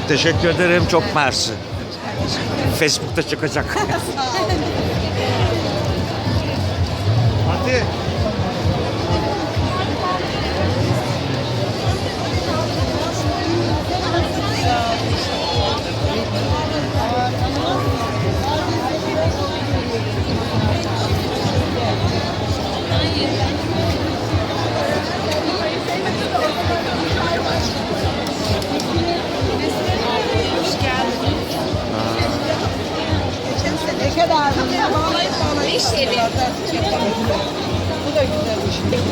Teşekkür ederim. Çok mersi. Facebook'ta çıkacak. Hadi. Ne kadar? Bağlayıp bağlayıp. 5 TL. Bu da güzelmiş.